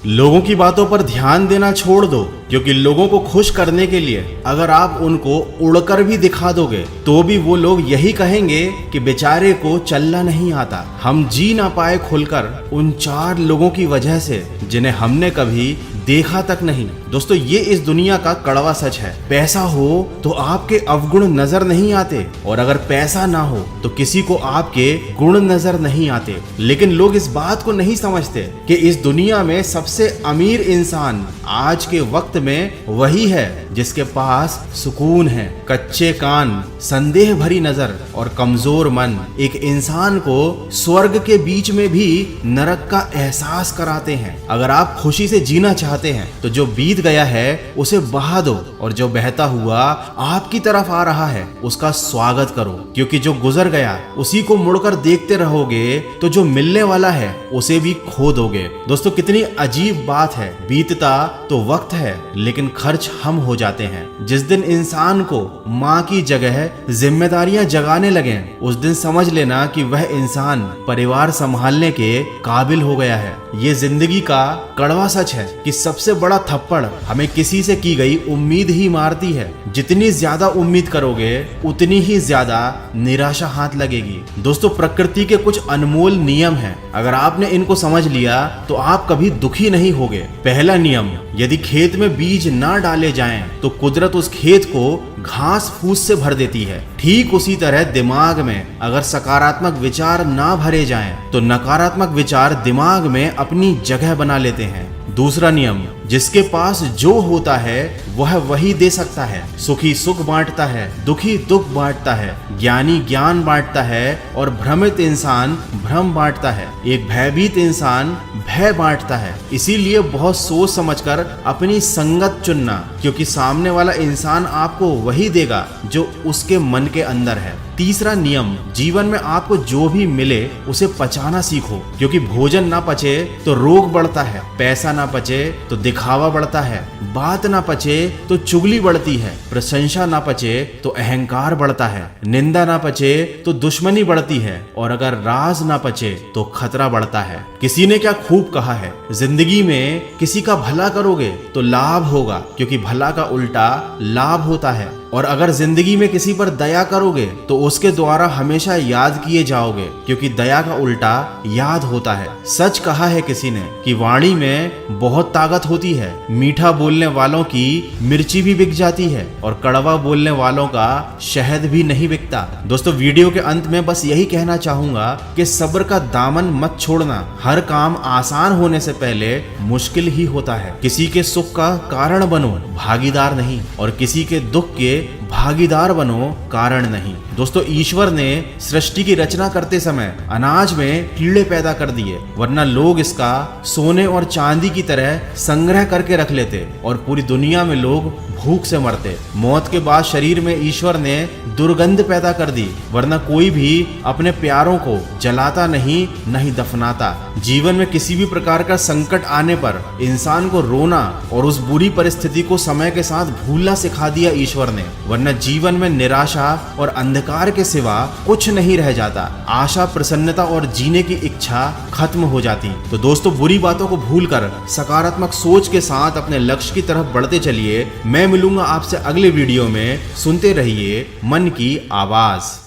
लोगों की बातों पर ध्यान देना छोड़ दो, क्योंकि लोगों को खुश करने के लिए अगर आप उनको उड़कर भी दिखा दोगे तो भी वो लोग यही कहेंगे कि बेचारे को चलना नहीं आता। हम जी ना पाए खुलकर उन 4 लोगों की वजह से जिन्हें हमने कभी देखा तक नहीं। दोस्तों, ये इस दुनिया का कड़वा सच है। पैसा हो तो आपके अवगुण नजर नहीं आते, और अगर पैसा ना हो तो किसी को आपके गुण नजर नहीं आते। लेकिन लोग इस बात को नहीं समझते कि इस दुनिया में सबसे अमीर इंसान आज के वक्त में वही है जिसके पास सुकून है। कच्चे कान, संदेह भरी नजर और कमजोर मन एक इंसान को स्वर्ग के बीच में भी नरक का एहसास कराते हैं। अगर आप खुशी से जीना चाहते हैं तो जो बीत गया है उसे बहा दो, और जो बहता हुआ आपकी तरफ आ रहा है उसका स्वागत करो, क्योंकि जो गुजर गया उसी को मुड़कर देखते रहोगे तो जो मिलने वाला है उसे भी खो दोगे। दोस्तों, कितनी अजीब बात है। बीतता तो वक्त है लेकिन खर्च हम हो जाते हैं। जिस दिन इंसान को माँ की जगह जिम्मेदारियां जगाने लगे उस दिन समझ लेना कि वह इंसान परिवार संभालने के काबिल हो गया है। ये जिंदगी का कड़वा सच है कि सबसे बड़ा थप्पड़ हमें किसी से की गई उम्मीद ही मारती है। जितनी ज्यादा उम्मीद करोगे उतनी ही ज्यादा निराशा हाथ लगेगी। दोस्तों, प्रकृति के कुछ अनमोल नियम हैं। अगर आपने इनको समझ लिया तो आप कभी दुखी नहीं होगे। पहला नियम, यदि खेत में बीज ना डाले जाएं तो कुदरत उस खेत को घास फूस से भर देती है। ठीक उसी तरह दिमाग में अगर सकारात्मक विचार ना भरे जाएं तो नकारात्मक विचार दिमाग में अपनी जगह बना लेते हैं। दूसरा नियम, जिसके पास जो होता है वह वही दे सकता है। सुखी सुख बांटता है, दुखी दुख बांटता है, ज्ञानी ज्ञान बांटता है और भ्रमित इंसान भ्रम बांटता है। एक भयभीत इंसान भय बांटता है। इसीलिए बहुत सोच समझकर अपनी संगत चुनना, क्योंकि सामने वाला इंसान आपको वही देगा जो उसके मन के अंदर है। तीसरा नियम, जीवन में आपको जो भी मिले उसे पचाना सीखो, क्योंकि भोजन ना पचे तो रोग बढ़ता है, पैसा ना पचे तो दिखावा बढ़ता है, बात ना पचे तो चुगली बढ़ती है, प्रशंसा ना पचे तो अहंकार बढ़ता है, निंदा ना पचे तो दुश्मनी बढ़ती है, और अगर राज ना पचे तो खतरा बढ़ता है। किसी ने क्या खूब कहा है, जिंदगी में किसी का भला करोगे तो लाभ होगा, क्योंकि भला का उल्टा लाभ होता है, और अगर जिंदगी में किसी पर दया करोगे तो उसके द्वारा हमेशा याद किए जाओगे, क्योंकि दया का उल्टा याद होता है। सच कहा है किसी ने कि वाणी में बहुत ताकत होती है। मीठा बोलने वालों की मिर्ची भी बिक जाती है और कड़वा बोलने वालों का शहद भी नहीं बिकता। दोस्तों, वीडियो के अंत में बस यही कहना चाहूंगा कि सब्र का दामन मत छोड़ना। हर काम आसान होने से पहले मुश्किल ही होता है। किसी के सुख का कारण बनो, भागीदार नहीं, और किसी के दुख के भागीदार बनो, कारण नहीं। दोस्तों, ईश्वर ने सृष्टि की रचना करते समय अनाज में कीड़े पैदा कर दिए, वरना लोग इसका सोने और चांदी की तरह संग्रह करके रख लेते और पूरी दुनिया में लोग भूख से मरते। मौत के बाद शरीर में ईश्वर ने दुर्गंध पैदा कर दी, वरना कोई भी अपने प्यारों को जलाता नहीं दफनाता। जीवन में किसी भी प्रकार का संकट आने पर इंसान को रोना और उस बुरी परिस्थिति को समय के साथ भूलना सिखा दिया ईश्वर ने, वरना जीवन में निराशा और अंधकार के सिवा कुछ नहीं रह जाता। आशा, प्रसन्नता और जीने की इच्छा खत्म हो जाती। तो दोस्तों, बुरी बातों को भूलकर सकारात्मक सोच के साथ अपने लक्ष्य की तरफ बढ़ते चलिए। मैं मिलूंगा आपसे अगले वीडियो में। सुनते रहिए मन की आवाज।